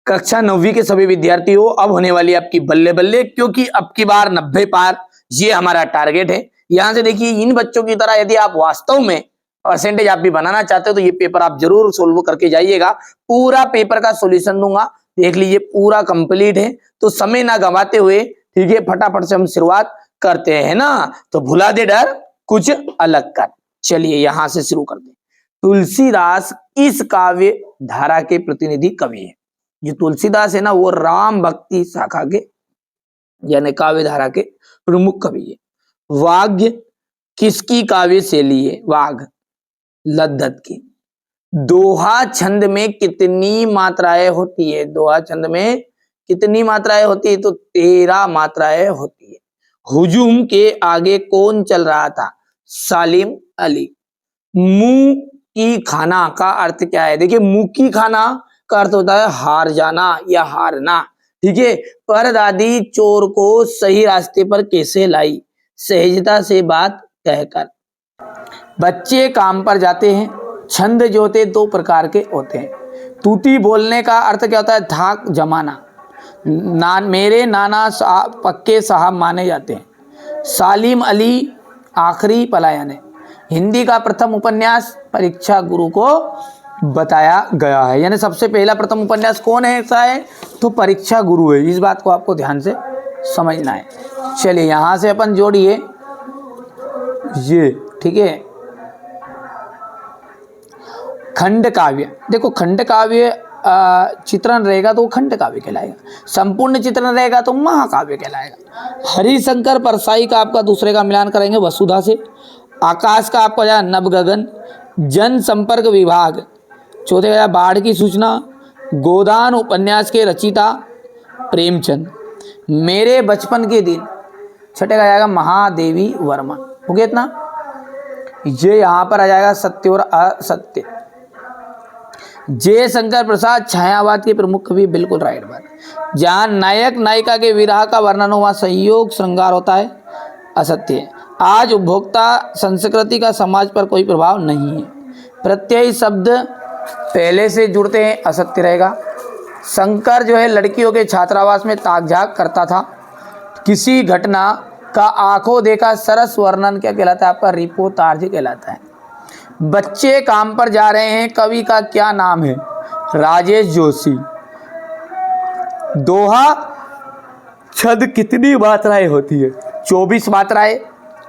कक्षा 9वीं के सभी विद्यार्थियों, अब होने वाली आपकी बल्ले बल्ले, क्योंकि अब की बार 90 पार ये हमारा टारगेट है। यहां से देखिए, इन बच्चों की तरह यदि आप वास्तव में परसेंटेज आप भी बनाना चाहते हो तो ये पेपर आप जरूर सोल्व करके जाइएगा। पूरा पेपर का सॉल्यूशन दूंगा, देख लीजिए पूरा कंप्लीट है। तो समय ना गंवाते हुए, ठीक है, फटाफट से हम शुरुआत करते हैं ना। तो भुला दे डर, कुछ अलग कर। चलिए यहां से शुरू करते हैं। तुलसीदास इस काव्य धारा के प्रतिनिधि कवि है। जो तुलसीदास है ना, वो राम भक्ति शाखा के यानी काव्य धारा के प्रमुख कवि है। वाग्य किसकी काव्य शैली है? वाघ लद्दत की। दोहा छंद में कितनी मात्राएं होती है? दोहा छंद में कितनी मात्राएं होती है? तो 13 मात्राएं होती है। हुजूम के आगे कौन चल रहा था? सालिम अली। मुंह की खाना का अर्थ क्या है? देखिए, मुंह की खाना का अर्थ होता है हार जाना या हारना, ठीक है। परदादी चोर को सही रास्ते पर कैसे लाई? सहजता से बात कहकर। बच्चे काम पर जाते हैं। छंद जो होते दो प्रकार के होते हैं। तूती बोलने का अर्थ क्या होता है? धाक जमाना। मेरे नाना पक्के साहब माने जाते हैं। सालिम अली आखिरी पलायन है। हिंदी का प्रथम उपन्यास परीक्षा गुरु को बताया गया है, यानी सबसे पहला प्रथम उपन्यास कौन है? ऐसा है तो परीक्षा गुरु है। इस बात को आपको ध्यान से समझना है। चलिए यहां से अपन जोड़िए ये, ठीक है। खंड काव्य, देखो खंड काव्य चित्रण रहेगा तो खंड काव्य कहलाएगा। संपूर्ण चित्रण रहेगा तो महाकाव्य कहलाएगा। हरिशंकर परसाई का आपका दूसरे का मिलान करेंगे वसुधा से। आकाश का आपका जाए नभ गगन। जनसंपर्क विभाग चौथे का बाढ़ की सूचना। गोदान उपन्यास के रचिता प्रेमचंद। मेरे बचपन के दिन छठे का जाएगा महादेवी वर्मा। हो गया इतना। ये यहाँ पर आ जाएगा सत्य और असत्य। जयशंकर प्रसाद छायावाद के प्रमुख कवि, बिल्कुल राइट बात। जहाँ नायक नायिका के विरह का वर्णन हो वहाँ संयोग श्रृंगार होता है, असत्य है। आज उपभोक्ता संस्कृति का समाज पर कोई प्रभाव नहीं है। प्रत्यय शब्द पहले से जुड़ते हैं, असत्य रहेगा। शंकर जो है लड़कियों के छात्रावास में ताक झाक करता था। किसी घटना का आंखों देखा सरस वर्णन क्या कहलाता है? आपका रिपोर्टाज कहलाता है। बच्चे काम पर जा रहे हैं, कवि का क्या नाम है? राजेश जोशी। दोहा छंद कितनी मात्राएं होती है? 24 मात्राएं।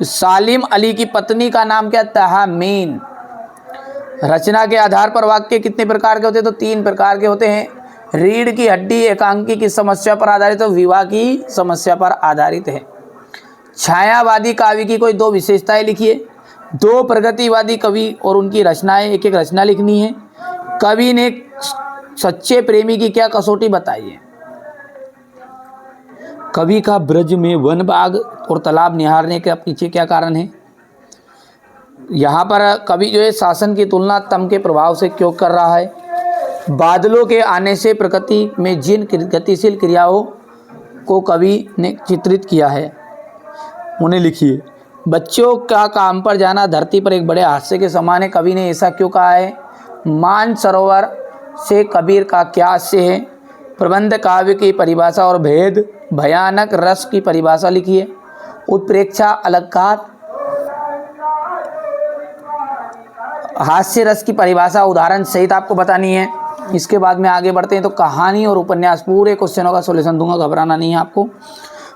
सालिम अली की पत्नी का नाम क्या? तहमीन। रचना के आधार पर वाक्य कितने प्रकार के होते हैं? तो 3 प्रकार के होते हैं। रीढ़ की हड्डी एकांकी की समस्या पर आधारित है, विवाह की समस्या पर आधारित है। छायावादी काव्य की कोई 2 विशेषताएं लिखिए। 2 प्रगतिवादी कवि और उनकी रचनाएं, एक एक रचना लिखनी है। कवि ने सच्चे प्रेमी की क्या कसौटी बताई है? कवि का ब्रज में वन बाग और तालाब निहारने के पीछे क्या कारण है? यहाँ पर कवि जो है शासन की तुलना तम के प्रभाव से क्यों कर रहा है? बादलों के आने से प्रकृति में जिन गतिशील क्रियाओं को कवि ने चित्रित किया है उन्हें लिखिए। बच्चों का काम पर जाना धरती पर एक बड़े हादसे के समान है, कवि ने ऐसा क्यों कहा है? मान सरोवर से कबीर का क्या आशय है? प्रबंध काव्य की परिभाषा और भेद। भयानक रस की परिभाषा लिखिए। उत्प्रेक्षा अलंकार। हास्य रस की परिभाषा उदाहरण सहित आपको बतानी है। इसके बाद में आगे बढ़ते हैं तो कहानी और उपन्यास, पूरे क्वेश्चनों का सॉल्यूशन दूंगा, घबराना नहीं है आपको।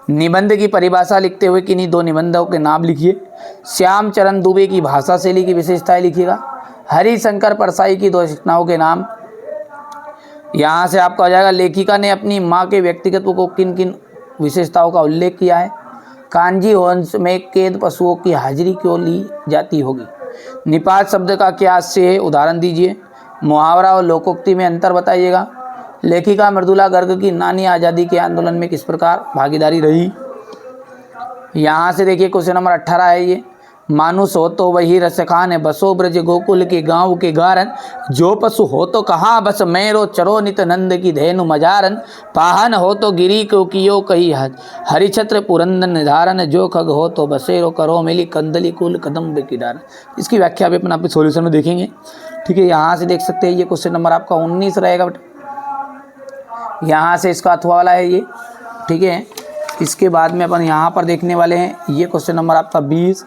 निबंध की परिभाषा लिखते हुए किन्हीं 2 निबंधों के नाम लिखिए। श्याम चरण दुबे की भाषा शैली की विशेषताएं लिखिएगा। हरिशंकर परसाई की 2 रचनाओं के नाम। यहाँ से आपका आ जाएगा लेखिका ने अपनी माँ के व्यक्तित्व को किन किन विशेषताओं का उल्लेख किया है। कांजी वंश में कैद पशुओं की हाजिरी क्यों ली जाती होगी? निपात शब्द का क्या आशय है? उदाहरण दीजिए। मुहावरा और लोकोक्ति में अंतर बताइएगा। लेखिका मृदुला गर्ग की नानी आज़ादी के आंदोलन में किस प्रकार भागीदारी रही? यहाँ से देखिए क्वेश्चन नंबर 18 है ये। मानुष हो तो वही रसखान है, बसो ब्रज गोकुल के गाँव के गारन। जो पशु हो तो कहाँ बस मेरो, चरो नित नंद की धेनु मजारन। पाहन हो तो गिरी को कियो कही हज, हरिछत्र पुरंदन निधारन। जो खग हो तो बसेरो, करो मिली कंदली कुल कदम की डारन। इसकी व्याख्या भी अपन आपके सॉल्यूशन में देखेंगे, ठीक है। यहाँ से देख सकते हैं ये क्वेश्चन नंबर आपका 19 रहेगा बेटा। यहाँ से इसका अथवा वाला है ये, ठीक है। इसके बाद में अपन यहाँ पर देखने वाले हैं ये क्वेश्चन नंबर आपका 20